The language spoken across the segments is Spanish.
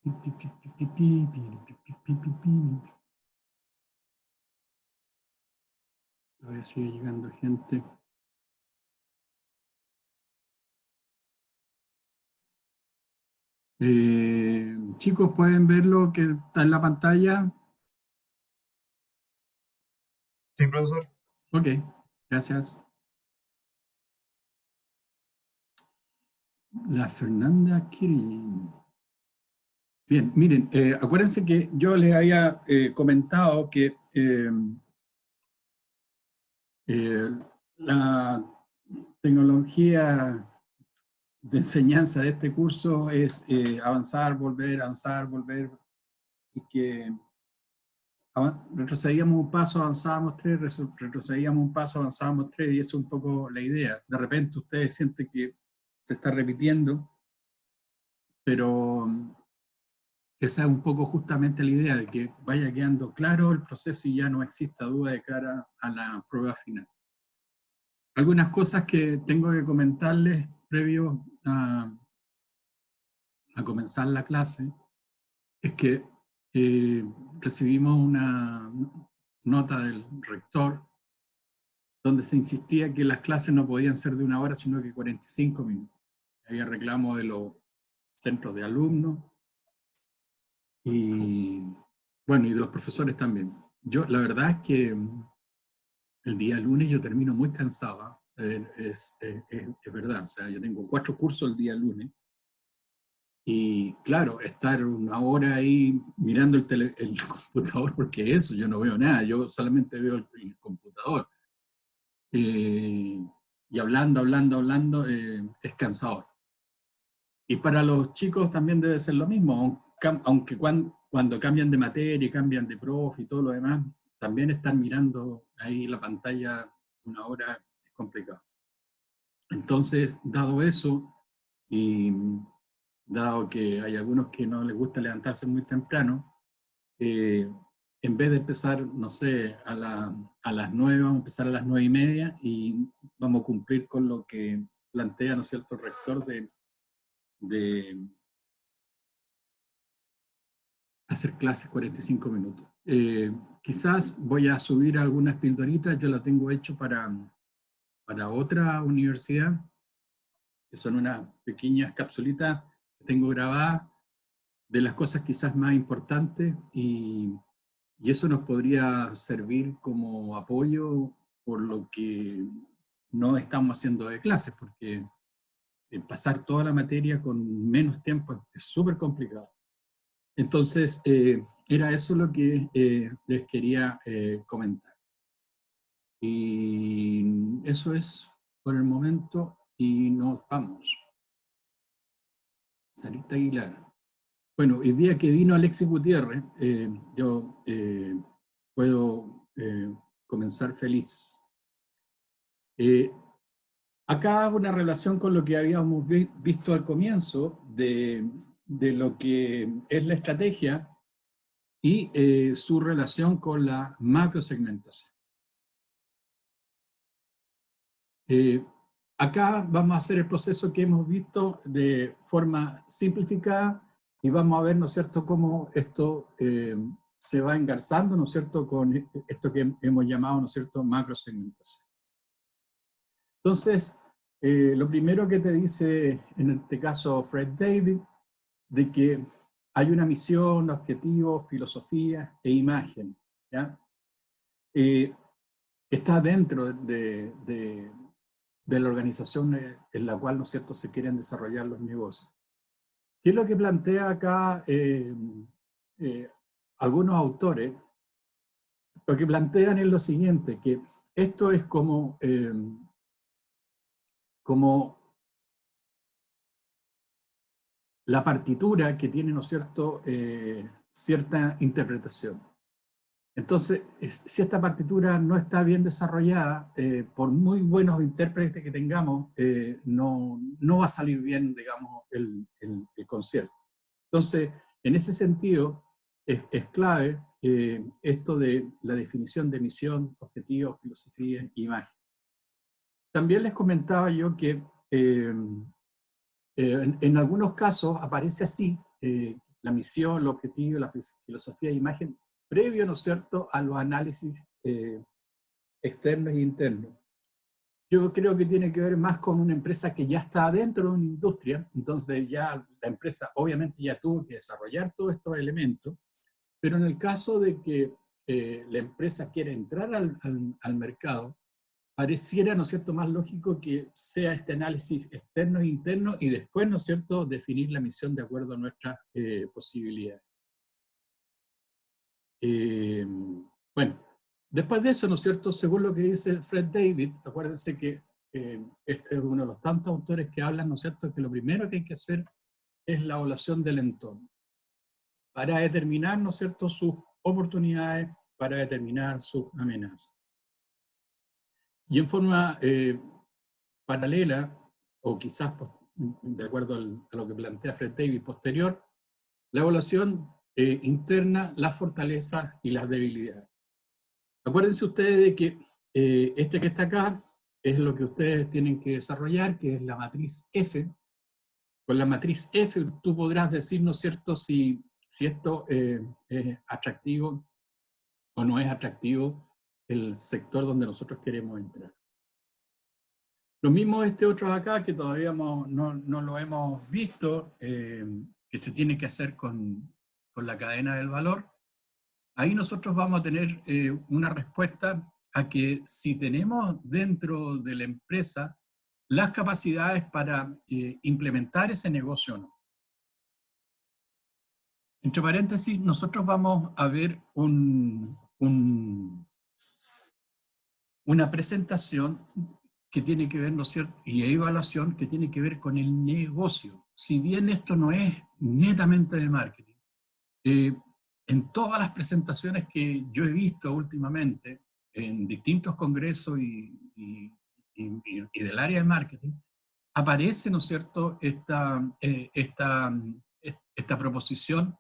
Todavía sigue llegando gente. Chicos, ¿pueden ver lo que está en la pantalla? Sí, profesor. Ok, gracias. La Fernanda Kirchner. Bien, miren, acuérdense que yo les había comentado que la tecnología de enseñanza de este curso es avanzar, volver, y que retrocedíamos un paso, avanzábamos tres, retrocedíamos un paso, avanzábamos tres, y eso es un poco la idea. De repente ustedes sienten que se está repitiendo, pero esa es un poco justamente la idea, de que vaya quedando claro el proceso y ya no exista duda de cara a la prueba final. Algunas cosas que tengo que comentarles previo a comenzar la clase es que recibimos una nota del rector donde se insistía que las clases no podían ser de 1 hora, sino que 45 minutos. Había reclamo de los centros de alumnos y, bueno, y de los profesores también. Yo, la verdad es que el día lunes yo termino muy cansado, es verdad, o sea, yo tengo 4 cursos el día lunes, y claro, estar 1 hora ahí mirando el computador, porque eso, yo no veo nada, yo solamente veo el computador. Y hablando, es cansador. Y para los chicos también debe ser lo mismo, aunque cuando cambian de materia, cambian de profe y todo lo demás, también están mirando ahí la pantalla 1 hora, es complicado. Entonces, dado eso, y dado que hay algunos que no les gusta levantarse muy temprano, en vez de empezar, no sé, a las 9, vamos a empezar a las 9:30 y vamos a cumplir con lo que plantea, ¿no es cierto?, el rector de hacer clases 45 minutos. Quizás voy a subir algunas pildoritas, yo la tengo hecho para otra universidad, que son unas pequeñas capsulitas que tengo grabadas de las cosas quizás más importantes, y eso nos podría servir como apoyo por lo que no estamos haciendo de clases, porque pasar toda la materia con menos tiempo es súper complicado. Entonces, era eso lo que les quería comentar. Y eso es por el momento, y nos vamos. Sarita Aguilar. Bueno, el día que vino Alexis Gutiérrez, yo puedo comenzar feliz. Acá una relación con lo que habíamos visto al comienzo de lo que es la estrategia y su relación con la macrosegmentación. Acá vamos a hacer el proceso que hemos visto de forma simplificada y vamos a ver, ¿no es cierto?, cómo esto se va engarzando, ¿no es cierto?, con esto que hemos llamado, ¿no es cierto?, macrosegmentación. Entonces, lo primero que te dice, en este caso, Fred David, de que hay una misión, objetivo, filosofía e imagen, ¿ya? Está dentro de la organización en la cual, ¿no es cierto?, se quieren desarrollar los negocios. ¿Qué es lo que plantea acá algunos autores? Lo que plantean es lo siguiente, que esto es como la partitura que tiene, ¿no es cierto?, cierta interpretación. Entonces, si esta partitura no está bien desarrollada, por muy buenos intérpretes que tengamos, no va a salir bien, digamos, el concierto. Entonces, en ese sentido, es clave esto de la definición de misión, objetivo, filosofía e imagen. También les comentaba yo que en algunos casos aparece así, la misión, el objetivo, la filosofía de imagen, previo, ¿no es cierto?, a los análisis externos e internos. Yo creo que tiene que ver más con una empresa que ya está dentro de una industria, entonces ya la empresa obviamente ya tuvo que desarrollar todos estos elementos, pero en el caso de que la empresa quiera entrar al mercado, pareciera, ¿no es cierto?, más lógico que sea este análisis externo e interno y después, ¿no es cierto?, definir la misión de acuerdo a nuestras posibilidades. Bueno, después de eso, ¿no es cierto?, según lo que dice Fred David, acuérdense que este es uno de los tantos autores que hablan, ¿no es cierto?, que lo primero que hay que hacer es la evaluación del entorno para determinar, ¿no es cierto?, sus oportunidades, para determinar sus amenazas. Y en forma paralela, o quizás de acuerdo a lo que plantea Fred David posterior, la evaluación interna, las fortalezas y las debilidades. Acuérdense ustedes de que este que está acá es lo que ustedes tienen que desarrollar, que es la matriz F. Con la matriz F tú podrás decir, ¿no es cierto?, si esto es atractivo o no es atractivo el sector donde nosotros queremos entrar. Lo mismo este otro acá, que todavía no lo hemos visto, que se tiene que hacer con la cadena del valor. Ahí nosotros vamos a tener una respuesta a que si tenemos dentro de la empresa las capacidades para implementar ese negocio o no. Entre paréntesis, nosotros vamos a ver una presentación que tiene que ver, ¿no es cierto?, y evaluación que tiene que ver con el negocio. Si bien esto no es netamente de marketing, en todas las presentaciones que yo he visto últimamente, en distintos congresos y del área de marketing, aparece, ¿no es cierto?, esta proposición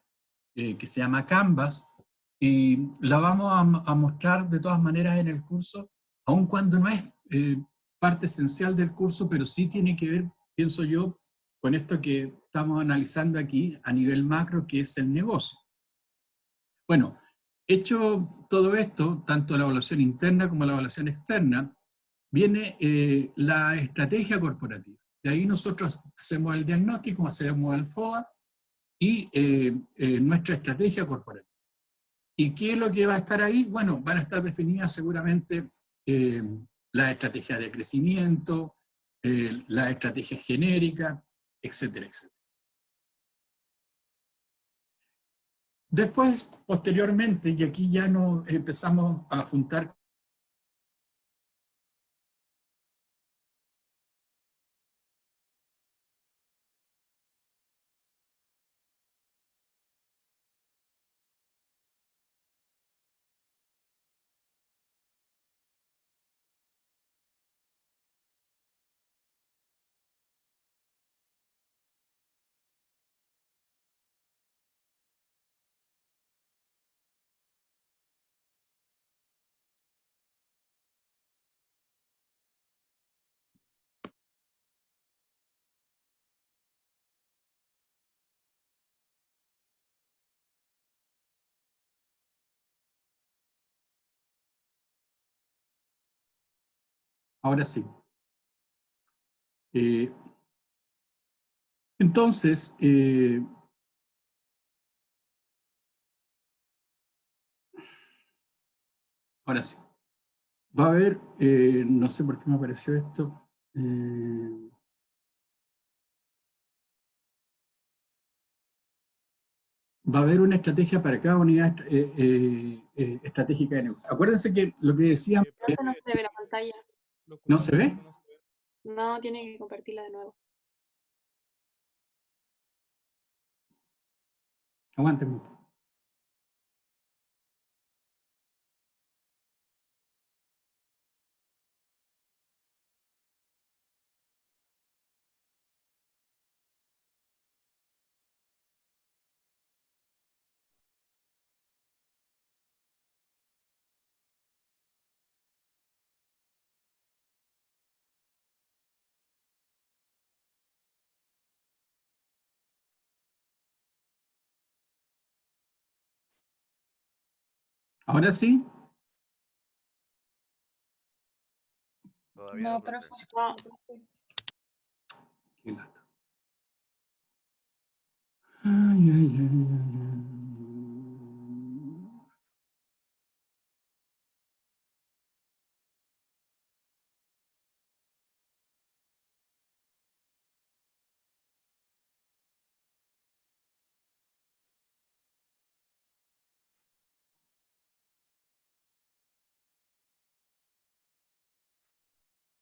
que se llama Canvas, y la vamos a mostrar de todas maneras en el curso, aun cuando no es parte esencial del curso, pero sí tiene que ver, pienso yo, con esto que estamos analizando aquí a nivel macro, que es el negocio. Bueno, hecho todo esto, tanto la evaluación interna como la evaluación externa, viene la estrategia corporativa. De ahí nosotros hacemos el diagnóstico, hacemos el FODA y nuestra estrategia corporativa. ¿Y qué es lo que va a estar ahí? Bueno, van a estar definidas seguramente la estrategia de crecimiento, la estrategia genérica, etcétera, etcétera. Después, posteriormente, y aquí ya nos empezamos a juntar. Ahora sí. Entonces, ahora sí. Va a haber, no sé por qué me apareció esto. Va a haber una estrategia para cada unidad estratégica de negocio. Acuérdense que lo que decíamos. No se ve la pantalla. ¿No se ve? No, tiene que compartirla de nuevo. Aguántenme. ¿Ahora sí? Todavía No, no, profe. profe. No, Qué lata. Ay, ay, ay, ay, ay.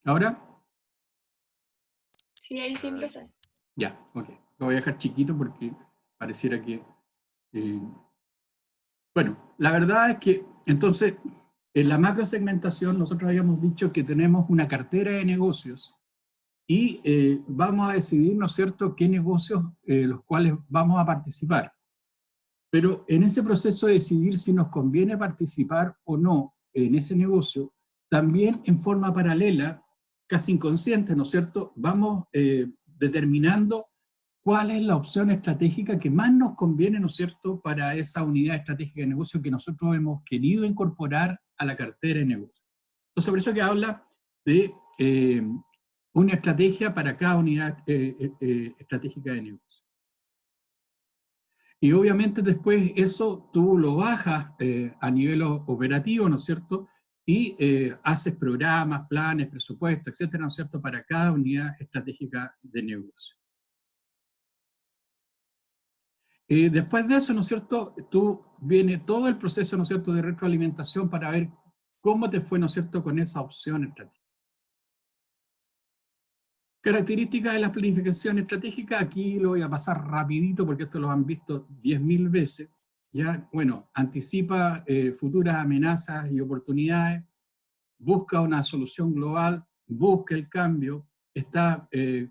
¿Ahora? sí, ahí sí, A ver. profe. Ya, ok. Lo voy a dejar chiquito porque pareciera que... bueno, la verdad es que entonces en la macrosegmentación nosotros habíamos dicho que tenemos una cartera de negocios y vamos a decidir, ¿no es cierto?, qué negocios los cuales vamos a participar. Pero en ese proceso de decidir si nos conviene participar o no en ese negocio, también en forma paralela, casi inconsciente, ¿no es cierto?, vamos determinando cuál es la opción estratégica que más nos conviene, ¿no es cierto?, para esa unidad estratégica de negocio que nosotros hemos querido incorporar a la cartera de negocio. Entonces, por eso que habla de una estrategia para cada unidad estratégica de negocio. Y obviamente después eso tú lo bajas a nivel operativo, ¿no es cierto? Y haces programas, planes, presupuestos, etcétera, ¿no es cierto? Para cada unidad estratégica de negocio. Después de eso, ¿no es cierto? Viene todo el proceso, ¿no es cierto?, de retroalimentación para ver cómo te fue, ¿no es cierto?, con esa opción estratégica. Características de la planificación estratégica, aquí lo voy a pasar rapidito porque esto lo han visto 10.000 veces. Ya, bueno, anticipa futuras amenazas y oportunidades, busca una solución global, busca el cambio, está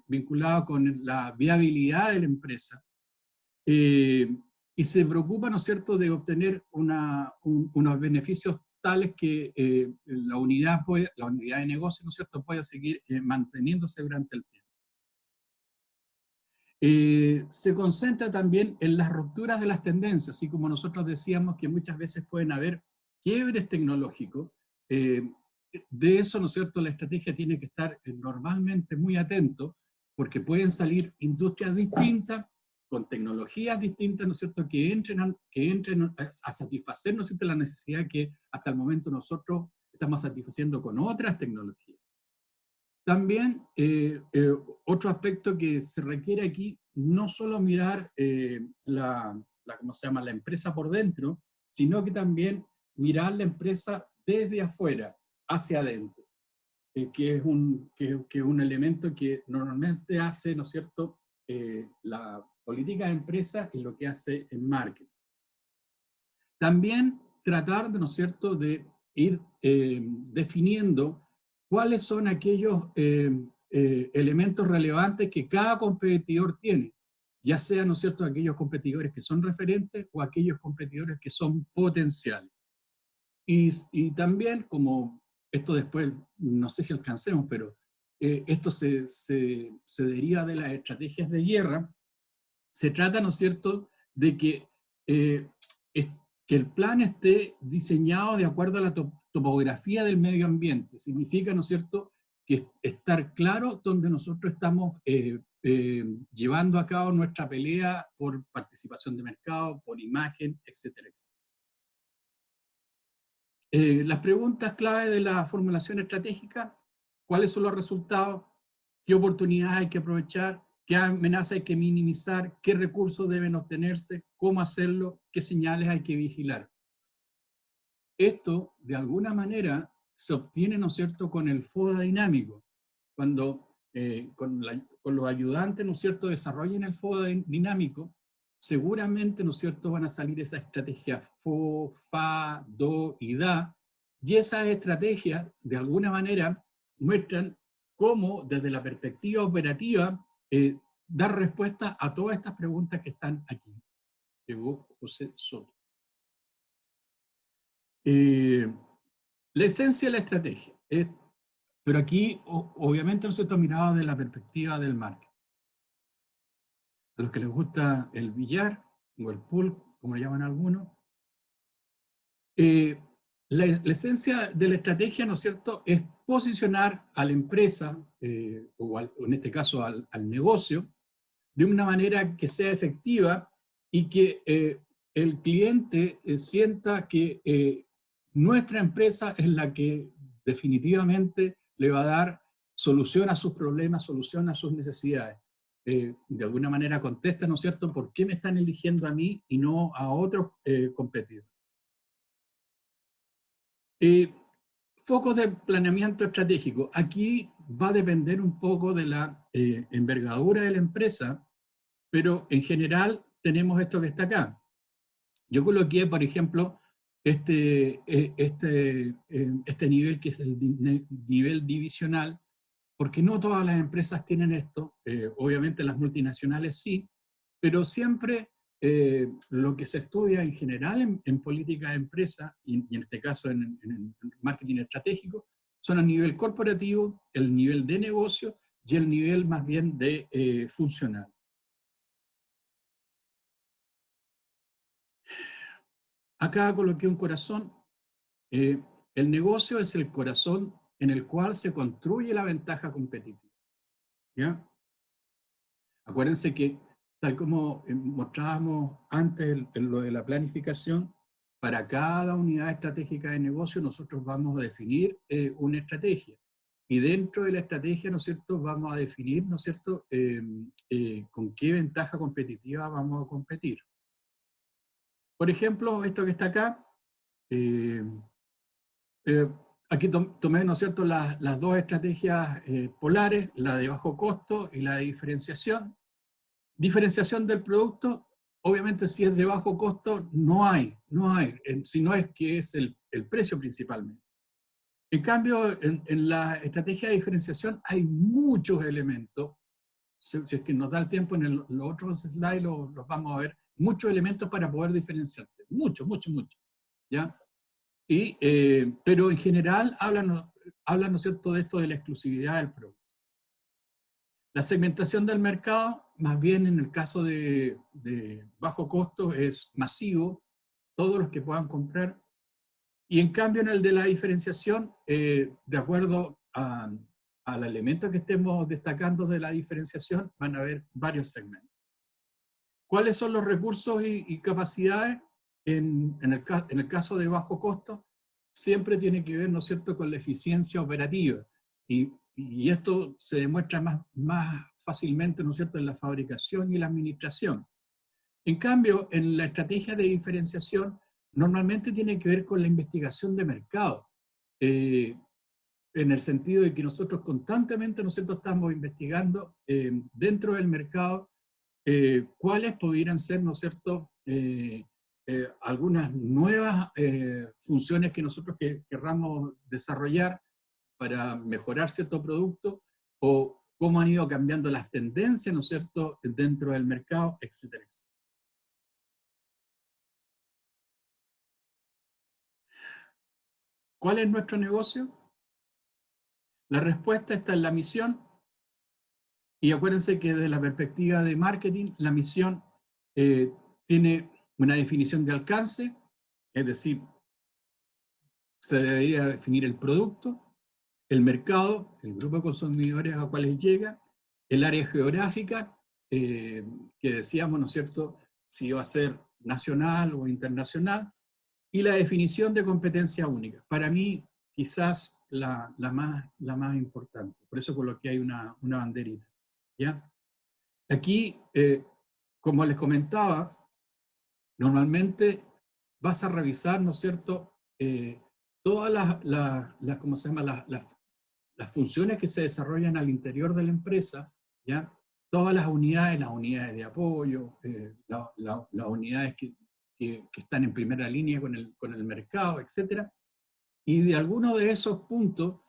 vinculado con la viabilidad de la empresa y se preocupa, ¿no es cierto?, de obtener unos beneficios tales que la unidad de negocio, ¿no es cierto?, pueda seguir manteniéndose durante el tiempo. Se concentra también en las rupturas de las tendencias, así como nosotros decíamos que muchas veces pueden haber quiebres tecnológicos. De eso, ¿no es cierto?, la estrategia tiene que estar normalmente muy atento, porque pueden salir industrias distintas, con tecnologías distintas, ¿no es cierto?, que entren a satisfacer, ¿no es cierto?, la necesidad que hasta el momento nosotros estamos satisfaciendo con otras tecnologías. También otro aspecto que se requiere aquí, no solo mirar ¿cómo se llama?, la empresa por dentro, sino que también mirar la empresa desde afuera, hacia adentro, que es un elemento que normalmente hace, ¿no es cierto?, la política de empresa y lo que hace en marketing. También tratar, ¿no es cierto?, de ir definiendo cuáles son aquellos elementos relevantes que cada competidor tiene, ya sean, ¿no es cierto?, aquellos competidores que son referentes o aquellos competidores que son potenciales. Y también, como esto después, no sé si alcancemos, pero esto se deriva de las estrategias de guerra, se trata, ¿no es cierto?, de que, que el plan esté diseñado de acuerdo a la topografía del medio ambiente. Significa, ¿no es cierto?, que estar claro donde nosotros estamos llevando a cabo nuestra pelea por participación de mercado, por imagen, etcétera, etcétera. Las preguntas clave de la formulación estratégica: ¿cuáles son los resultados? ¿Qué oportunidades hay que aprovechar? ¿Qué amenazas hay que minimizar? ¿Qué recursos deben obtenerse? ¿Cómo hacerlo? ¿Qué señales hay que vigilar? Esto, de alguna manera, se obtiene, ¿no es cierto?, con el FODA dinámico. Cuando con los ayudantes, ¿no es cierto?, desarrollen el FODA dinámico, seguramente, ¿no es cierto?, van a salir esas estrategias FO, FA, DO y DA, y esas estrategias, de alguna manera, muestran cómo, desde la perspectiva operativa, dar respuesta a todas estas preguntas que están aquí. Llegó José Soto. La esencia de la estrategia es, pero aquí obviamente no se está mirado desde la perspectiva del marketing. A los que les gusta el billar o el pool, como le llaman algunos, La esencia de la estrategia, ¿no es cierto?, es posicionar a la empresa, o en este caso al negocio, de una manera que sea efectiva y que el cliente sienta que nuestra empresa es la que definitivamente le va a dar solución a sus problemas, solución a sus necesidades. De alguna manera contesta, ¿no es cierto?, ¿por qué me están eligiendo a mí y no a otros competidores? Focos de planeamiento estratégico. Aquí va a depender un poco de la envergadura de la empresa, pero en general tenemos esto que está acá. Yo coloqué, por ejemplo, este nivel que es el nivel divisional, porque no todas las empresas tienen esto, obviamente las multinacionales sí, pero siempre lo que se estudia en general en política de empresa, y en este caso en marketing estratégico, son a nivel corporativo, el nivel de negocio y el nivel más bien de funcional. Acá coloqué un corazón. El negocio es el corazón en el cual se construye la ventaja competitiva. ¿Ya? Acuérdense que, tal como mostrábamos antes en lo de la planificación, para cada unidad estratégica de negocio nosotros vamos a definir una estrategia. Y dentro de la estrategia, ¿no es cierto?, vamos a definir, ¿no es cierto?, con qué ventaja competitiva vamos a competir. Por ejemplo, esto que está acá, aquí tomé, ¿no es cierto?, las dos estrategias polares, la de bajo costo y la de diferenciación. Diferenciación del producto, obviamente si es de bajo costo, no hay, si no es que es el precio principalmente. En cambio, en la estrategia de diferenciación hay muchos elementos, si es que nos da el tiempo en los otros slides los vamos a ver, muchos elementos para poder diferenciarte, muchos, ¿ya? Pero en general hablan, ¿no es cierto?, de esto de la exclusividad del producto. La segmentación del mercado, más bien en el caso de bajo costo, es masivo, todos los que puedan comprar. Y en cambio en el de la diferenciación, de acuerdo al elemento que estemos destacando de la diferenciación, van a haber varios segmentos. ¿Cuáles son los recursos y capacidades? En el caso de bajo costo, siempre tiene que ver, ¿no es cierto?, con la eficiencia operativa. Y esto se demuestra más fácilmente, ¿no es cierto?, en la fabricación y la administración. En cambio, en la estrategia de diferenciación, normalmente tiene que ver con la investigación de mercado. En el sentido de que nosotros constantemente, ¿no es cierto?, estamos investigando dentro del mercado cuáles pudieran ser, ¿no es cierto?, algunas nuevas funciones que nosotros querramos desarrollar para mejorar cierto producto, o cómo han ido cambiando las tendencias, ¿no es cierto?, dentro del mercado, etc. ¿Cuál es nuestro negocio? La respuesta está en la misión, y acuérdense que desde la perspectiva de marketing, la misión tiene una definición de alcance, es decir, se debería definir el producto, el mercado, el grupo de consumidores a cuales llega, el área geográfica, que decíamos, ¿no es cierto?, si iba a ser nacional o internacional, y la definición de competencia única. Para mí, quizás la más importante. Por eso coloqué ahí una banderita. ¿Ya? Aquí, como les comentaba, normalmente vas a revisar, ¿no es cierto?, todas ¿cómo se llama?, las funciones que se desarrollan al interior de la empresa, ¿ya? Todas las unidades de apoyo, las unidades que están en primera línea con el mercado, etc. Y de alguno de esos puntos,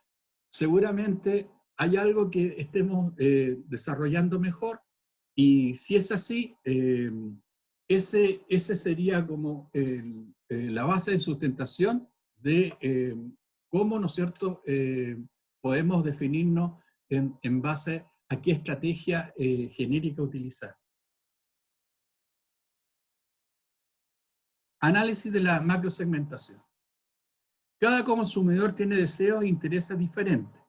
seguramente hay algo que estemos desarrollando mejor, y si es así, ese sería como la base de sustentación de cómo, ¿no es cierto?, podemos definirnos en base a qué estrategia genérica utilizar. Análisis de la macrosegmentación. Cada consumidor tiene deseos e intereses diferentes.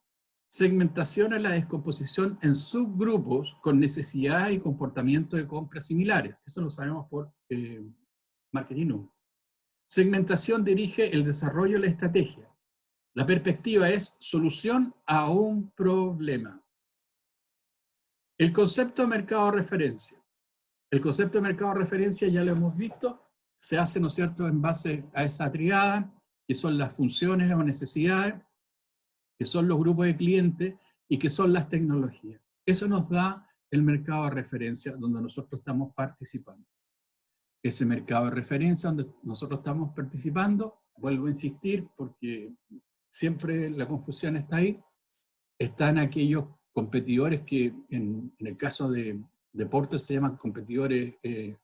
Segmentación es la descomposición en subgrupos con necesidades y comportamientos de compra similares. Eso lo sabemos por marketing. Segmentación dirige el desarrollo de la estrategia. La perspectiva es solución a un problema. El concepto de mercado de referencia. El concepto de mercado de referencia ya lo hemos visto, se hace, ¿no es cierto?, en base a esa triada, que son las funciones o necesidades, que son los grupos de clientes y que son las tecnologías. Eso nos da el mercado de referencia donde nosotros estamos participando. Ese mercado de referencia donde nosotros estamos participando, vuelvo a insistir porque siempre la confusión está ahí, están aquellos competidores que en el caso de deportes se llaman competidores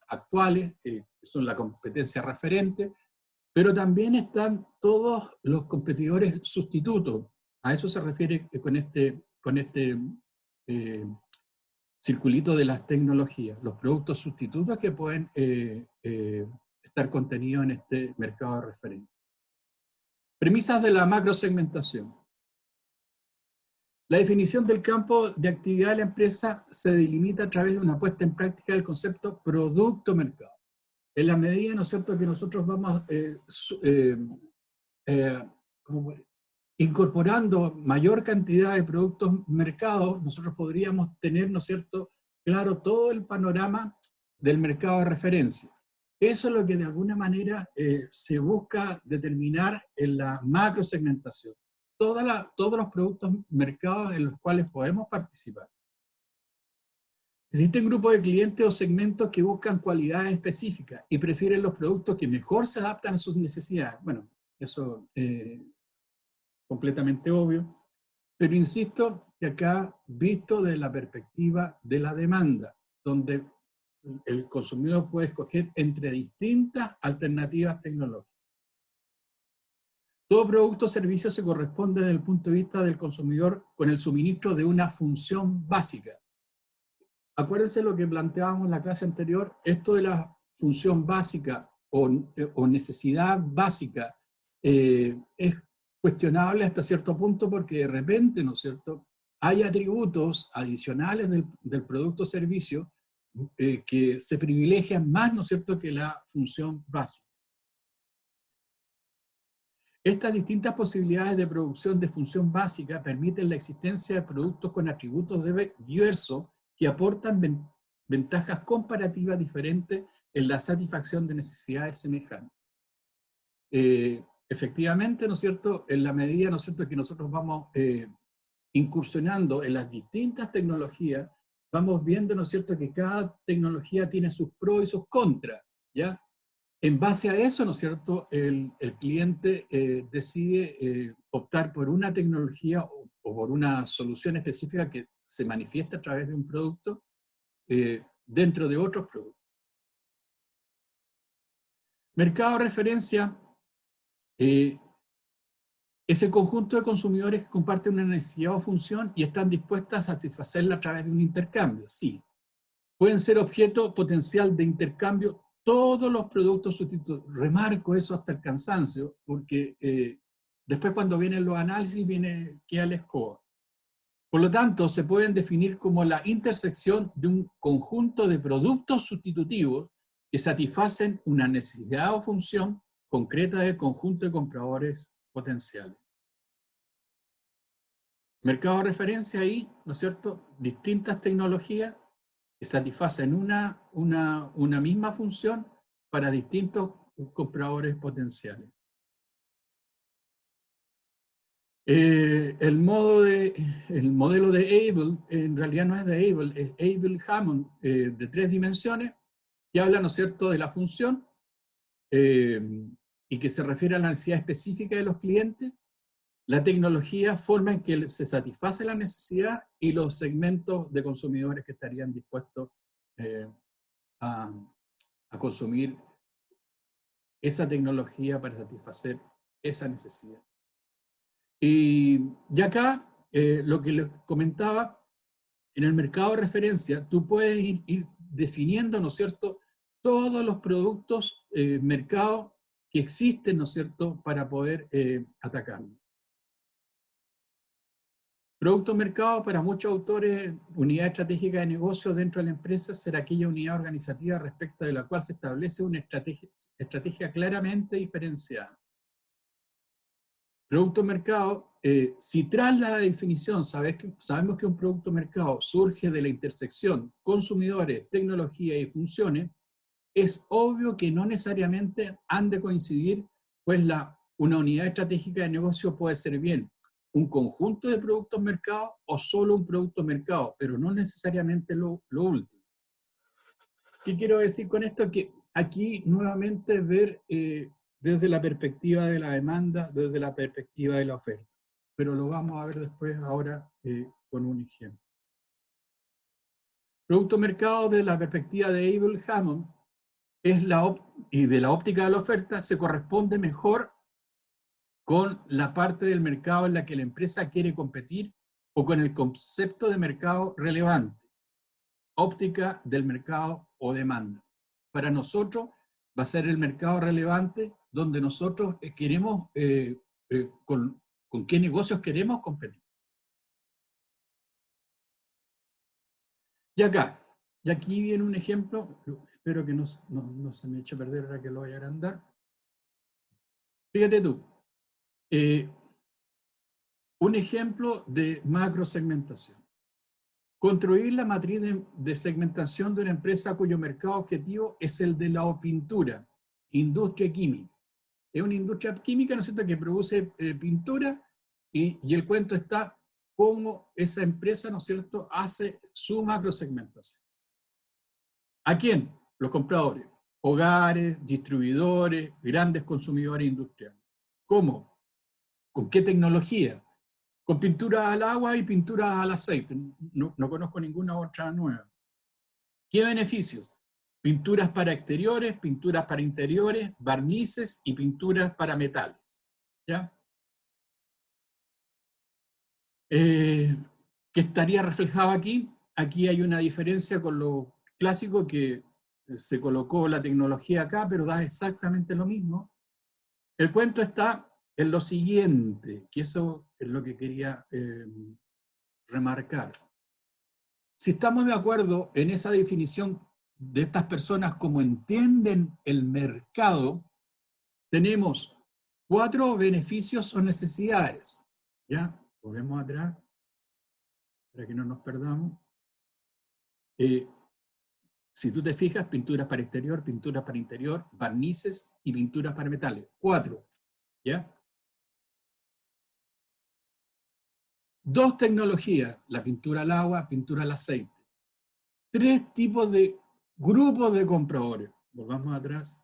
actuales, que son la competencia referente, pero también están todos los competidores sustitutos. A eso se refiere con este circulito de las tecnologías, los productos sustitutos que pueden estar contenidos en este mercado de referencia. Premisas de la macrosegmentación. La definición del campo de actividad de la empresa se delimita a través de una puesta en práctica del concepto producto-mercado. En la medida, ¿no es cierto?, que nosotros vamos incorporando mayor cantidad de productos mercados, nosotros podríamos tener, ¿no es cierto?, claro todo el panorama del mercado de referencia. Eso es lo que de alguna manera se busca determinar en la macrosegmentación. Todos los productos mercados en los cuales podemos participar. Existen grupos de clientes o segmentos que buscan cualidades específicas y prefieren los productos que mejor se adaptan a sus necesidades. Bueno, eso es completamente obvio, pero insisto que acá, visto desde la perspectiva de la demanda, donde el consumidor puede escoger entre distintas alternativas tecnológicas. Todo producto o servicio se corresponde desde el punto de vista del consumidor con el suministro de una función básica. Acuérdense lo que planteábamos en la clase anterior, esto de la función básica o necesidad básica es cuestionable hasta cierto punto porque de repente, ¿no es cierto?, hay atributos adicionales del producto o servicio que se privilegian más, ¿no es cierto?, que la función básica. Estas distintas posibilidades de producción de función básica permiten la existencia de productos con atributos diversos que aportan ventajas comparativas diferentes en la satisfacción de necesidades semejantes. Efectivamente, ¿no es cierto?, en la medida, ¿no es cierto?, que nosotros vamos incursionando en las distintas tecnologías, vamos viendo, ¿no es cierto?, que cada tecnología tiene sus pros y sus contras, ¿ya? En base a eso, ¿no es cierto?, el cliente decide optar por una tecnología o por una solución específica que se manifiesta a través de un producto dentro de otros productos. Mercado de referencia es el conjunto de consumidores que comparten una necesidad o función y están dispuestas a satisfacerla a través de un intercambio. Sí, pueden ser objeto potencial de intercambio todos los productos sustitutos. Remarco eso hasta el cansancio, porque después cuando vienen los análisis queda la escoba. Por lo tanto, se pueden definir como la intersección de un conjunto de productos sustitutivos que satisfacen una necesidad o función concreta del conjunto de compradores potenciales. Mercado de referencia ahí, ¿no es cierto?, distintas tecnologías que satisfacen una misma función para distintos compradores potenciales. El modelo de Able, en realidad no es de Able, es Able-Hammond, de 3 dimensiones, que habla, ¿no es cierto?, de la función y que se refiere a la necesidad específica de los clientes, la tecnología, forma en que se satisface la necesidad y los segmentos de consumidores que estarían dispuestos a consumir esa tecnología para satisfacer esa necesidad. Y acá, lo que les comentaba, en el mercado de referencia, tú puedes ir definiendo, ¿no es cierto?, todos los productos mercados que existen, ¿no es cierto?, para poder atacarlo. Producto mercado, para muchos autores, unidad estratégica de negocio dentro de la empresa será aquella unidad organizativa respecto de la cual se establece una estrategia claramente diferenciada. Producto mercado, si tras la definición sabemos que un producto mercado surge de la intersección consumidores, tecnología y funciones, es obvio que no necesariamente han de coincidir, pues una unidad estratégica de negocio puede ser bien un conjunto de productos mercados o solo un producto mercado, pero no necesariamente lo último. ¿Qué quiero decir con esto? Que aquí nuevamente ver desde la perspectiva de la demanda, desde la perspectiva de la oferta. Pero lo vamos a ver después ahora con un ejemplo. Producto mercado desde la perspectiva de Abel Hammond y de la óptica de la oferta se corresponde mejor con la parte del mercado en la que la empresa quiere competir o con el concepto de mercado relevante, óptica del mercado o demanda. Para nosotros va a ser el mercado relevante donde nosotros queremos, con qué negocios queremos competir. Y aquí viene un ejemplo, espero que no se me eche a perder ahora que lo voy a agrandar. Fíjate tú, un ejemplo de macrosegmentación. Construir la matriz de segmentación de una empresa cuyo mercado objetivo es el de la pintura, industria química. Es una industria química, ¿no es cierto?, que produce pintura y el cuento está cómo esa empresa, ¿no es cierto?, hace su macrosegmentación. ¿A quién? Los compradores. Hogares, distribuidores, grandes consumidores industriales. ¿Cómo? ¿Con qué tecnología? Con pintura al agua y pintura al aceite. No conozco ninguna otra nueva. ¿Qué beneficios? Pinturas para exteriores, pinturas para interiores, barnices y pinturas para metales. ¿Ya? ¿Qué estaría reflejado aquí? Aquí hay una diferencia con lo clásico que se colocó la tecnología acá, pero da exactamente lo mismo. El cuento está en lo siguiente, que eso es lo que quería remarcar. Si estamos de acuerdo en esa definición de estas personas como entienden el mercado, tenemos 4 beneficios o necesidades. ¿Ya? Volvemos atrás para que no nos perdamos. Si tú te fijas, pinturas para exterior, pinturas para interior, barnices y pinturas para metales. 4. ¿Ya? 2 tecnologías, la pintura al agua, pintura al aceite. 3 tipos de grupos de compradores. Volvamos atrás.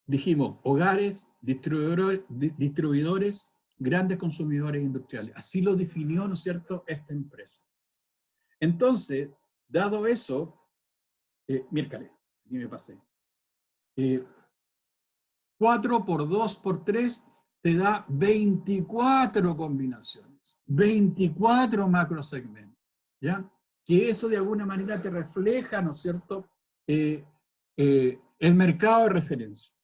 Dijimos, hogares, distribuidores, grandes consumidores industriales. Así lo definió, ¿no es cierto?, esta empresa. Entonces, dado eso, miércoles, aquí me pasé. 4 por 2 por 3 te da 24 combinaciones, 24 macrosegmentos, ¿ya? Que eso de alguna manera te refleja, ¿no es cierto?, el mercado de referencia.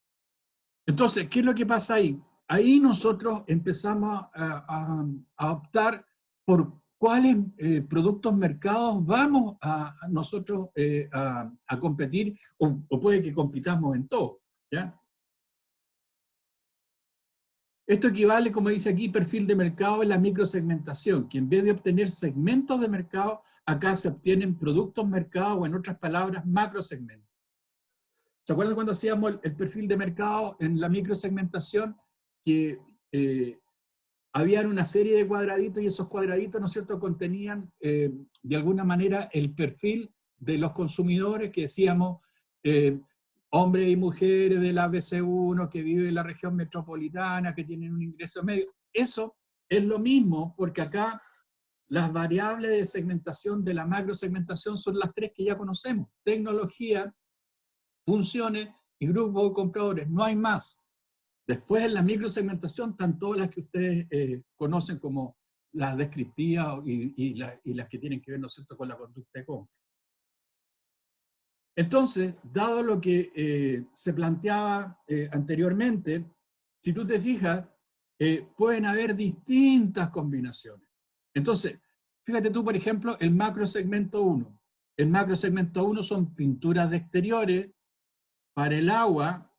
Entonces, ¿qué es lo que pasa ahí? Ahí nosotros empezamos a optar por cuáles productos mercados vamos nosotros a competir, o puede que compitamos en todo, ¿ya? Esto equivale, como dice aquí, perfil de mercado en la microsegmentación, que en vez de obtener segmentos de mercado, acá se obtienen productos mercado, o en otras palabras, macrosegmentos. ¿Se acuerdan cuando hacíamos el perfil de mercado en la microsegmentación? Que habían una serie de cuadraditos y esos cuadraditos, ¿no es cierto?, contenían de alguna manera el perfil de los consumidores que decíamos hombres y mujeres del ABC1 que viven en la región metropolitana, que tienen un ingreso medio. Eso es lo mismo porque acá las variables de segmentación de la macrosegmentación son las 3 que ya conocemos: tecnología, funciones y grupos de compradores. No hay más. Después en la microsegmentación están todas las que ustedes conocen como las descriptivas y las que tienen que ver, ¿no es cierto?, con la conducta de compra. Entonces, dado lo que se planteaba anteriormente, si tú te fijas, pueden haber distintas combinaciones. Entonces, fíjate tú, por ejemplo, el macro segmento 1. El macro segmento 1 son pinturas de exteriores para el agua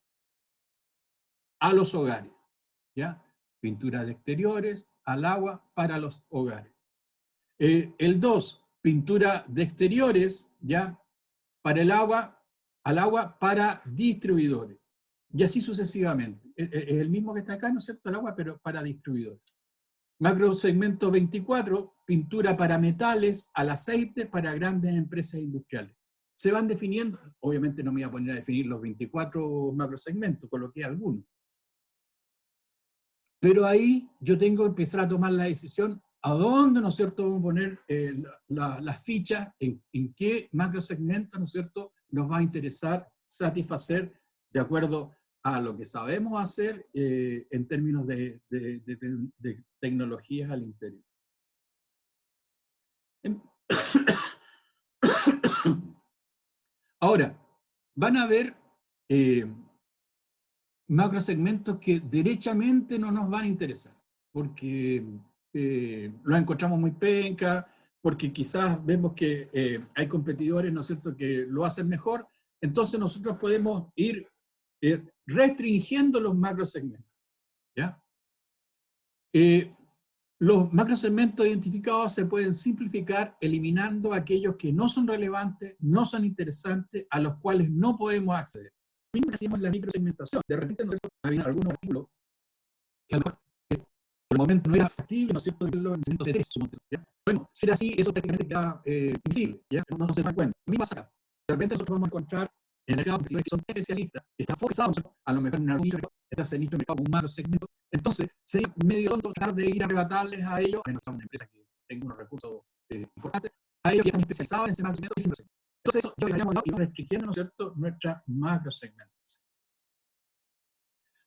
a los hogares, ¿ya? Pinturas de exteriores al agua para los hogares. El 2, pintura de exteriores, ¿ya? Para el agua, al agua para distribuidores. Y así sucesivamente. Es el mismo que está acá, ¿no es cierto? El agua, pero para distribuidores. Macro segmento 24, pintura para metales, al aceite, para grandes empresas industriales. Se van definiendo, obviamente no me voy a poner a definir los 24 macrosegmentos, coloqué algunos. Pero ahí yo tengo que empezar a tomar la decisión a dónde, ¿no es cierto?, vamos a poner las fichas, en qué macrosegmento, ¿no es cierto?, nos va a interesar satisfacer de acuerdo a lo que sabemos hacer en términos de tecnologías al interior. Ahora, van a haber macrosegmentos que derechamente no nos van a interesar, porque los encontramos muy penca, porque quizás vemos que hay competidores, ¿no es cierto?, que lo hacen mejor, entonces nosotros podemos ir restringiendo los macrosegmentos, ¿ya? Los macrosegmentos identificados se pueden simplificar eliminando aquellos que no son relevantes, no son interesantes, a los cuales no podemos acceder. Lo mismo que hacíamos en la microsegmentación. De repente, ¿no es cierto?, había algunos artículos que a lo mejor por el momento no era factible, ¿no es cierto?, verlo en el segmento de texto, ¿ya? Bueno, si era así, eso prácticamente queda invisible, ¿ya? No se dan cuenta. Lo mismo pasa acá. De repente nosotros vamos a encontrar en el mercado que son especialistas, que están focados, a lo mejor en algún nicho, este nicho de mercado con un macro segmento. Entonces, sería medio tonto tratar de ir a arrebatarles a ellos, bueno, son una empresa que tenga unos recursos importantes, a ellos que están especializados en ese macro segmento. Entonces, eso yo diríamos, ir restringiendo, ¿no es cierto?, nuestra macro segmentación.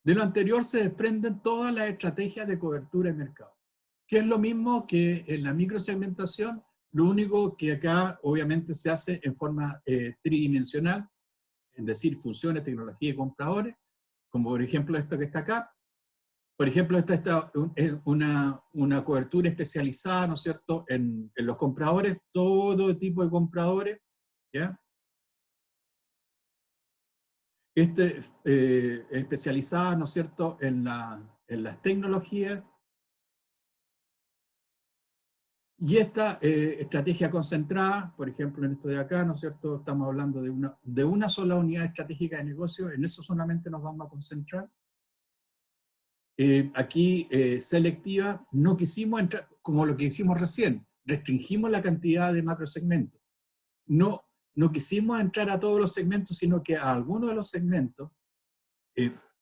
De lo anterior se desprenden todas las estrategias de cobertura de mercado, que es lo mismo que en la microsegmentación, lo único que acá obviamente se hace en forma tridimensional, es decir, funciones, tecnología y compradores, como por ejemplo esto que está acá. Por ejemplo, esta es una cobertura especializada, ¿no es cierto?, en los compradores, todo tipo de compradores, ¿ya? Especializada, ¿no es cierto?, en las tecnologías. Y esta estrategia concentrada, por ejemplo, en esto de acá, ¿no es cierto?, estamos hablando de una sola unidad estratégica de negocio, en eso solamente nos vamos a concentrar. Aquí, selectiva, no quisimos entrar, como lo que hicimos recién, restringimos la cantidad de macrosegmentos. No quisimos entrar a todos los segmentos, sino que a algunos de los segmentos.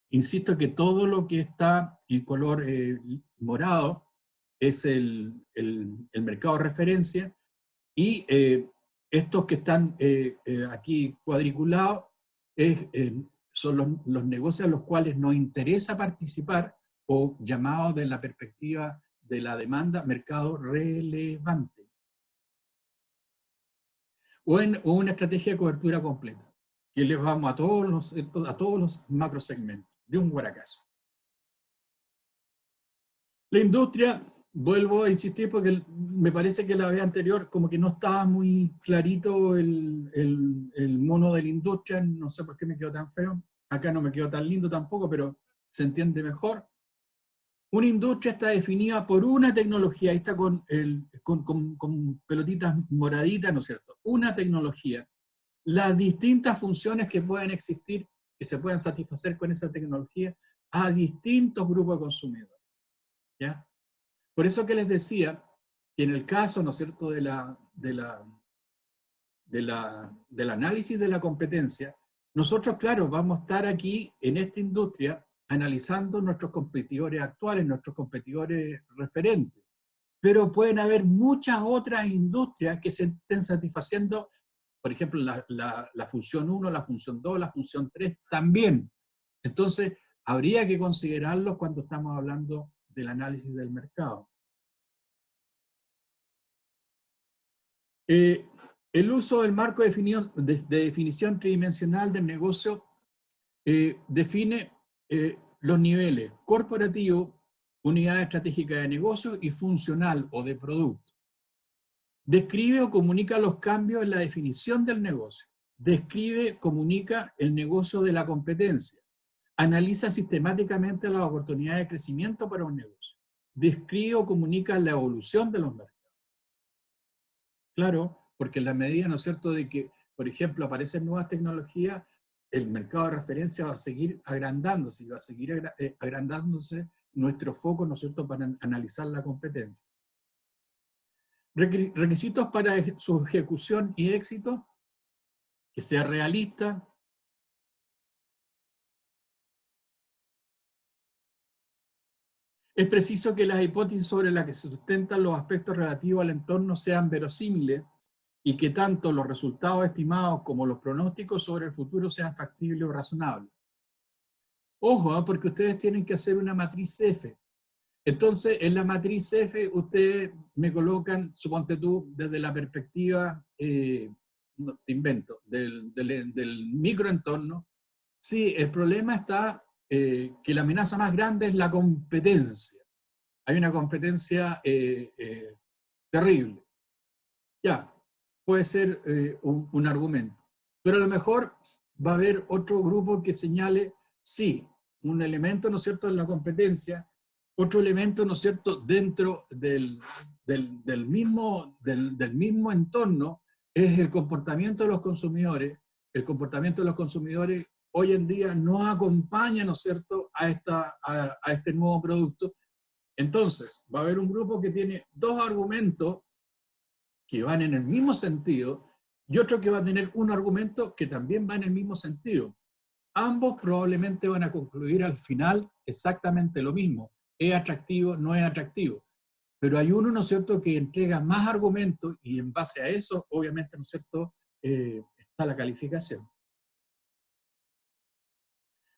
Insisto que todo lo que está en color morado es el mercado de referencia, y estos que están aquí cuadriculados son los negocios a los cuales nos interesa participar, o llamados de la perspectiva de la demanda, mercado relevante. O una estrategia de cobertura completa, que les vamos a todos los macrosegmentos, de un guaracazo. La industria, vuelvo a insistir porque me parece que la vez anterior como que no estaba muy clarito el mono de la industria, no sé por qué me quedó tan feo, acá no me quedó tan lindo tampoco, pero se entiende mejor. Una industria está definida por una tecnología, ahí está con pelotitas moraditas, ¿no es cierto? Una tecnología. Las distintas funciones que pueden existir, que se puedan satisfacer con esa tecnología, a distintos grupos de consumidores, ¿ya? Por eso que les decía que en el caso, ¿no es cierto?, del análisis de la competencia, nosotros, claro, vamos a estar aquí en esta industria analizando nuestros competidores actuales, nuestros competidores referentes, pero pueden haber muchas otras industrias que se estén satisfaciendo, por ejemplo, la función 1, la función 2, la función 3 también. Entonces, habría que considerarlos cuando estamos hablando del análisis del mercado. El uso del marco de definición tridimensional del negocio define los niveles corporativo, unidad estratégica de negocio y funcional o de producto. Describe o comunica los cambios en la definición del negocio. Describe, comunica el negocio de la competencia. Analiza sistemáticamente las oportunidades de crecimiento para un negocio. Describe o comunica la evolución de los mercados. Claro, porque en la medida, ¿no es cierto?, de que, por ejemplo, aparecen nuevas tecnologías, el mercado de referencia va a seguir agrandándose y va a seguir agrandándose nuestro foco, ¿no es cierto?, para analizar la competencia. Requisitos para su ejecución y éxito: que sea realista, es preciso que las hipótesis sobre las que se sustentan los aspectos relativos al entorno sean verosímiles y que tanto los resultados estimados como los pronósticos sobre el futuro sean factibles o razonables. Ojo, porque ustedes tienen que hacer una matriz F. Entonces, en la matriz F, ustedes me colocan, suponte tú, desde la perspectiva, no, te invento, del microentorno. Sí, el problema está que la amenaza más grande es la competencia. Hay una competencia terrible. Ya, puede ser un argumento. Pero a lo mejor va a haber otro grupo que señale, sí, un elemento, ¿no es cierto?, en la competencia, otro elemento, ¿no es cierto?, dentro del mismo entorno, es el comportamiento de los consumidores. El comportamiento de los consumidores hoy en día no acompaña, ¿no es cierto?, a este nuevo producto. Entonces, va a haber un grupo que tiene dos argumentos que van en el mismo sentido, y otro que va a tener un argumento que también va en el mismo sentido. Ambos probablemente van a concluir al final exactamente lo mismo: es atractivo, no es atractivo. Pero hay uno, ¿no es cierto?, que entrega más argumentos, y en base a eso, obviamente, ¿no es cierto?, está la calificación.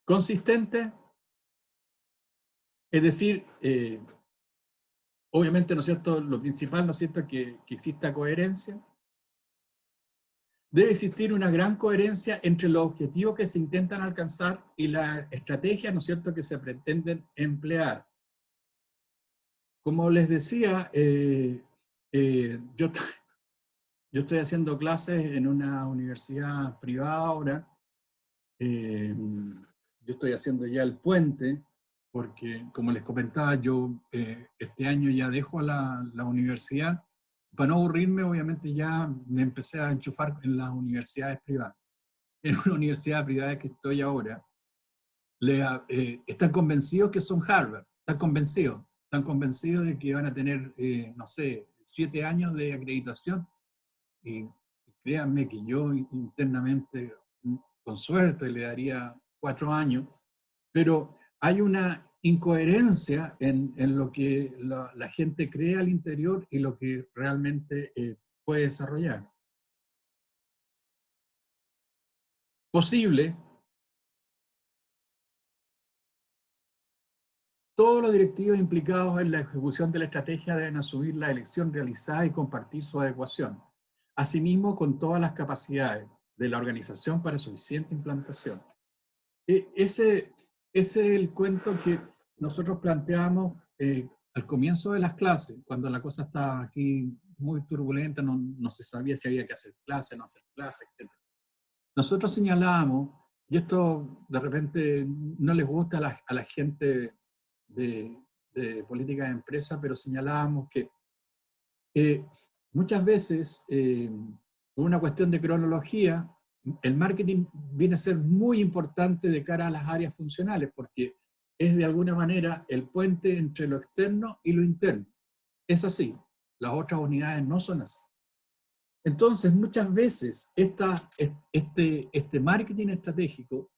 Consistente, es decir, obviamente, ¿no es cierto?, lo principal, ¿no es cierto?, que exista coherencia. Debe existir una gran coherencia entre los objetivos que se intentan alcanzar y las estrategias, ¿no es cierto?, que se pretenden emplear. Como les decía, yo estoy haciendo clases en una universidad privada ahora. Yo estoy haciendo ya el puente, porque, como les comentaba, yo este año ya dejo la universidad. Para no aburrirme, obviamente ya me empecé a enchufar en las universidades privadas. En una universidad privada que estoy ahora, están convencidos que son Harvard, están convencidos de que van a tener, no sé, 7 años de acreditación, y créanme que yo internamente, con suerte, le daría 4 años, pero hay una incoherencia en lo que la gente cree al interior y lo que realmente puede desarrollar. Posible. Todos los directivos implicados en la ejecución de la estrategia deben asumir la elección realizada y compartir su adecuación, asimismo con todas las capacidades de la organización para suficiente implantación. Ese es el cuento que nosotros planteamos al comienzo de las clases, cuando la cosa estaba aquí muy turbulenta, no se sabía si había que hacer clase, no hacer clase, etc. Nosotros señalábamos, y esto de repente no les gusta a la gente de política de empresa, pero señalábamos que muchas veces, por una cuestión de cronología, el marketing viene a ser muy importante de cara a las áreas funcionales, porque es de alguna manera el puente entre lo externo y lo interno. Es así, las otras unidades no son así. Entonces, muchas veces este marketing estratégico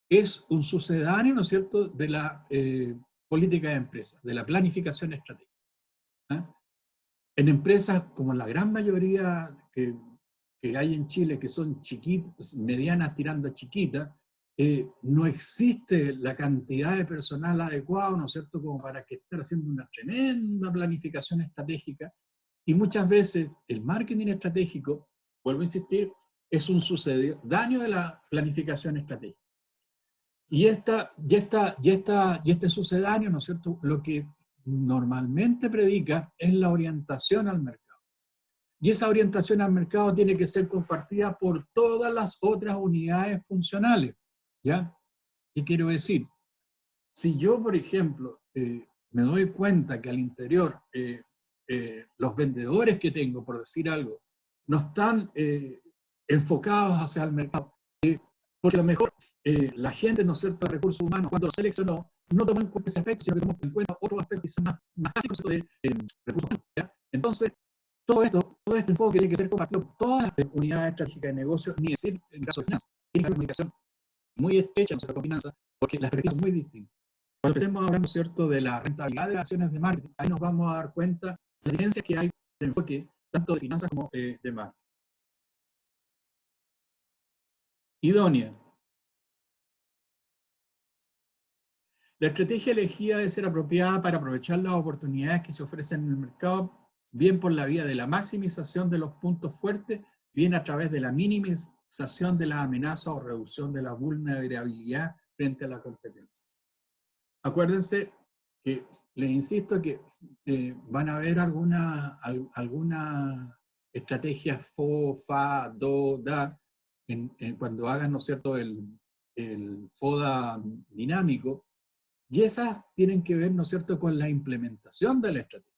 es un sucedáneo, ¿no es cierto?, de la política de empresas, de la planificación estratégica. ¿Ah? En empresas como la gran mayoría que hay en Chile, que son chiquitas, medianas tirando a chiquitas, no existe la cantidad de personal adecuado, ¿no es cierto?, como para que estar haciendo una tremenda planificación estratégica. Y muchas veces el marketing estratégico, vuelvo a insistir, es un sucedáneo de la planificación estratégica. Y este sucedáneo, ¿no es cierto?, lo que normalmente predica es la orientación al mercado. Y esa orientación al mercado tiene que ser compartida por todas las otras unidades funcionales, ¿ya? ¿Qué quiero decir? Si yo, por ejemplo, me doy cuenta que al interior los vendedores que tengo, por decir algo, no están enfocados hacia el mercado, porque a lo mejor la gente, ¿no es cierto?, de recursos humanos, cuando seleccionó, no tomó en cuenta ese aspecto, sino que tomó en cuenta otros aspectos que son más básicos de recursos humanos, ¿ya? Entonces, todo este enfoque tiene que ser compartido por todas las unidades estratégicas de negocio, ni decir en el caso de finanzas. Tiene que haber comunicación muy estrecha, ¿no es cierto?, con finanzas, porque las perspectivas son muy distintas. Cuando estemos hablando, ¿cierto?, de la rentabilidad de las acciones de marketing, ahí nos vamos a dar cuenta de las diferencias que hay de enfoque, tanto de finanzas como de marketing. Idónea. La estrategia elegida debe ser apropiada para aprovechar las oportunidades que se ofrecen en el mercado, bien por la vía de la maximización de los puntos fuertes, bien a través de la minimización de la amenaza o reducción de la vulnerabilidad frente a la competencia. Acuérdense que les insisto que van a haber alguna estrategia FO, FA, DO, DA, cuando hagan, ¿no es cierto?, el FODA dinámico, y esas tienen que ver, ¿no es cierto?, con la implementación de la estrategia.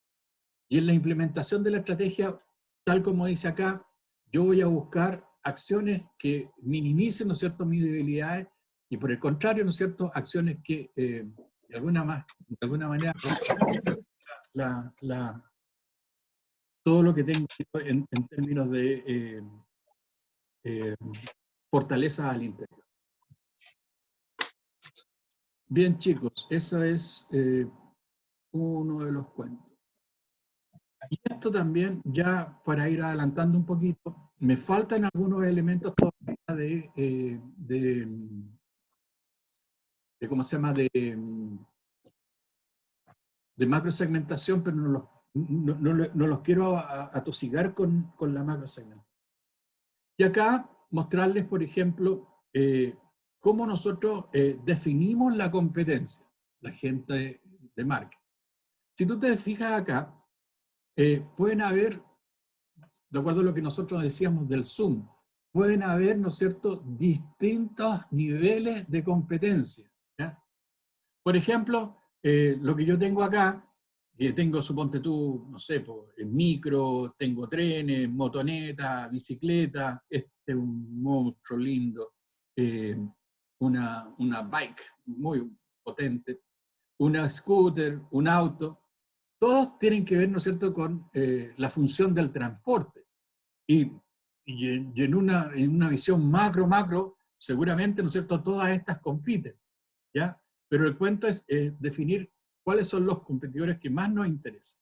Y en la implementación de la estrategia, tal como dice acá, yo voy a buscar acciones que minimicen, ¿no es cierto?, mis debilidades, y por el contrario, ¿no es cierto?, acciones que de alguna manera todo lo que tengo en términos de fortaleza al interior. Bien, chicos, eso es uno de los cuentos. Y esto también, ya para ir adelantando un poquito, me faltan algunos elementos todavía ¿cómo se llama?, de macrosegmentación, pero no los quiero atosigar con la macrosegmentación. Y acá mostrarles, por ejemplo, cómo nosotros definimos la competencia, la gente de marketing. Si tú te fijas acá, pueden haber, de acuerdo a lo que nosotros decíamos del Zoom, pueden haber, ¿no es cierto?, distintos niveles de competencia, ¿ya? Por ejemplo, lo que yo tengo acá, tengo, suponte tú, no sé, en micro, tengo trenes, motoneta, bicicleta, un monstruo lindo, una bike muy potente, una scooter, un auto, todos tienen que ver, ¿no es cierto?, con la función del transporte. Y en una visión macro, seguramente, ¿no es cierto?, todas estas compiten, ¿ya? Pero el cuento es definir cuáles son los competidores que más nos interesan.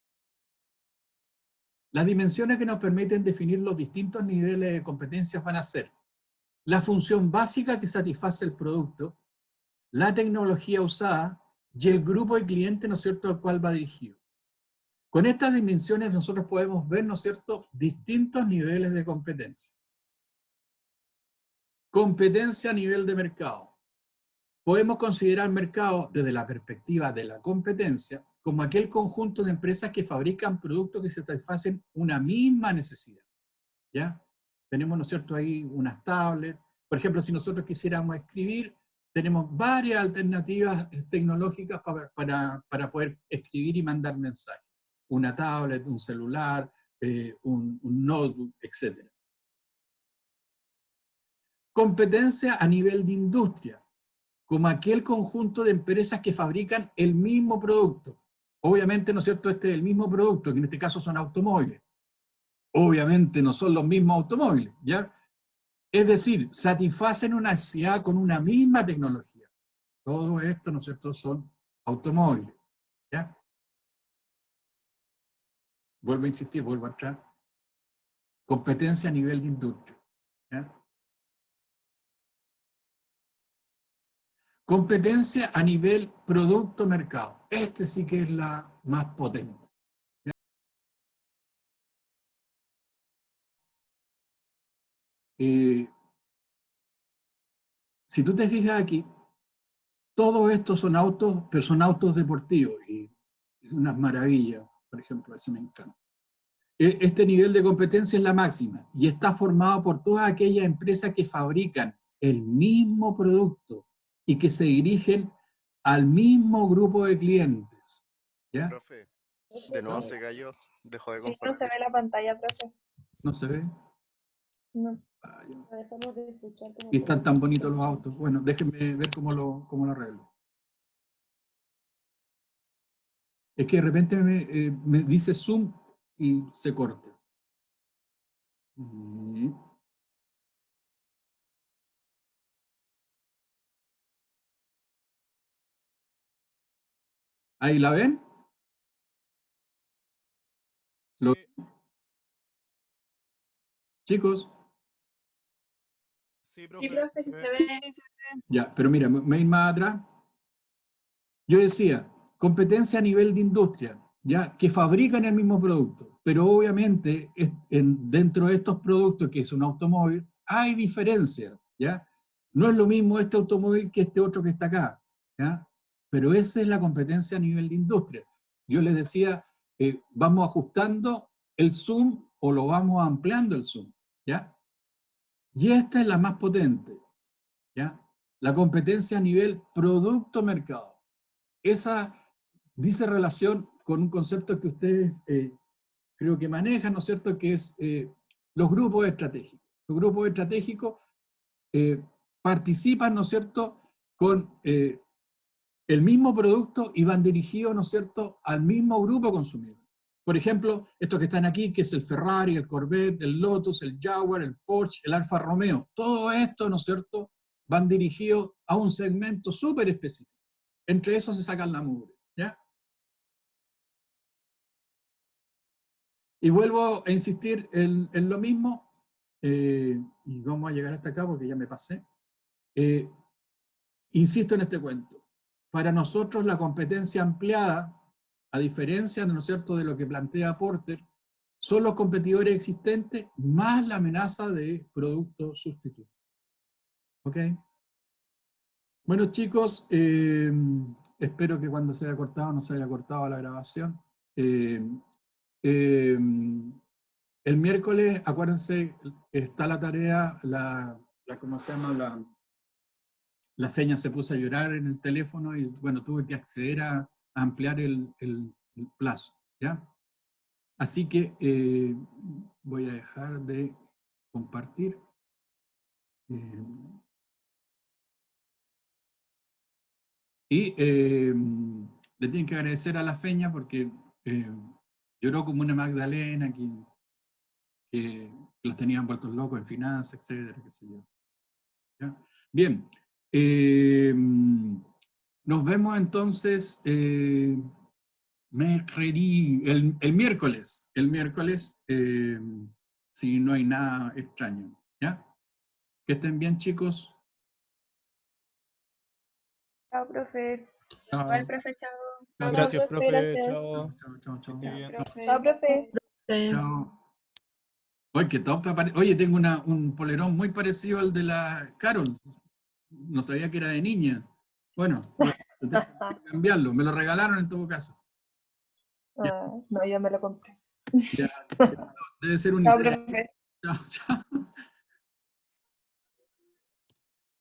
Las dimensiones que nos permiten definir los distintos niveles de competencias van a ser la función básica que satisface el producto, la tecnología usada y el grupo de clientes, ¿no es cierto?, al cual va dirigido. Con estas dimensiones nosotros podemos ver, ¿no es cierto?, distintos niveles de competencia. Competencia a nivel de mercado. Podemos considerar mercado desde la perspectiva de la competencia como aquel conjunto de empresas que fabrican productos que satisfacen una misma necesidad, ¿ya? Tenemos, ¿no es cierto?, ahí unas tablets. Por ejemplo, si nosotros quisiéramos escribir, tenemos varias alternativas tecnológicas para poder escribir y mandar mensajes. Una tablet, un celular, un notebook, etc. Competencia a nivel de industria, como aquel conjunto de empresas que fabrican el mismo producto. Obviamente, ¿no es cierto?, este es el mismo producto, que en este caso son automóviles. Obviamente no son los mismos automóviles, ¿ya? Es decir, satisfacen una necesidad con una misma tecnología. Todo esto, ¿no es cierto?, son automóviles, ¿ya? Vuelvo a insistir, vuelvo atrás. Competencia a nivel de industria, ¿ya? Competencia a nivel producto-mercado. Este sí que es la más potente. si tú te fijas aquí, todos estos son autos, pero son autos deportivos, y es una maravilla, por ejemplo, eso me encanta. Este nivel de competencia es la máxima, y está formado por todas aquellas empresas que fabrican el mismo producto, y que se dirigen al mismo grupo de clientes. ¿Ya? Profe, de nuevo se cayó, dejó de Sí, no se compartir. ve la pantalla, profe. ¿No se ve? No. Ah, ya. Lo dejamos de escuchar. Como Y están tan bonitos los autos. Bueno, déjenme ver cómo lo arreglo. Es que de repente me dice zoom y se corta. ¿Ahí la ven? ¿Lo- Chicos, Sí, Sí, profe. profe, si se ve. ya, pero mira, me voy a ir más atrás. Yo decía, competencia a nivel de industria, ya, que fabrican el mismo producto, pero obviamente dentro de estos productos, que es un automóvil, hay diferencias, ¿ya? No es lo mismo este automóvil que este otro que está acá, ¿ya? Pero esa es la competencia a nivel de industria. Yo les decía, vamos ajustando el zoom o lo vamos ampliando el zoom, ¿ya? Y esta es la más potente, ¿ya? La competencia a nivel producto-mercado. Esa dice relación con un concepto que ustedes creo que manejan, ¿no es cierto?, que es los grupos estratégicos. Los grupos estratégicos participan, ¿no es cierto?, con el mismo producto y van dirigidos, ¿no es cierto?, al mismo grupo consumidor. Por ejemplo, estos que están aquí, que es el Ferrari, el Corvette, el Lotus, el Jaguar, el Porsche, el Alfa Romeo, todo esto, ¿no es cierto?, van dirigidos a un segmento súper específico. Entre esos se sacan la mugre, ¿ya? Y vuelvo a insistir en lo mismo, y vamos a llegar hasta acá porque ya me pasé. Insisto en este cuento. Para nosotros la competencia ampliada, a diferencia, ¿no es cierto?, de lo que plantea Porter, son los competidores existentes más la amenaza de productos sustitutos. ¿Ok? Bueno, chicos, espero que cuando se haya cortado no se haya cortado la grabación. El miércoles, acuérdense, está la tarea, ¿cómo se llama? La Feña se puso a llorar en el teléfono y, bueno, tuve que acceder a ampliar el plazo, ¿ya? Así que voy a dejar de compartir. Le tienen que agradecer a la Feña porque lloró como una Magdalena, que los tenían vueltos locos en finanzas, etcétera, qué sé yo. ¿Ya? Bien, nos vemos entonces el miércoles, si no hay nada extraño, ¿ya? Que estén bien, chicos. Chao, profe. Chao. Igual, profe, chao. Chao, Gracias, profe, profe. gracias. Chao. chao. Que esté bien. Profe. Chao, profe. Chao. Oye, qué top. Oye, tengo un polerón muy parecido al de la Carol. No sabía que era de niña. Bueno, tengo que cambiarlo. Me lo regalaron en todo caso. No, yo me lo compré. Ya. Debe ser Chao, unisex. profe. Chao, chao.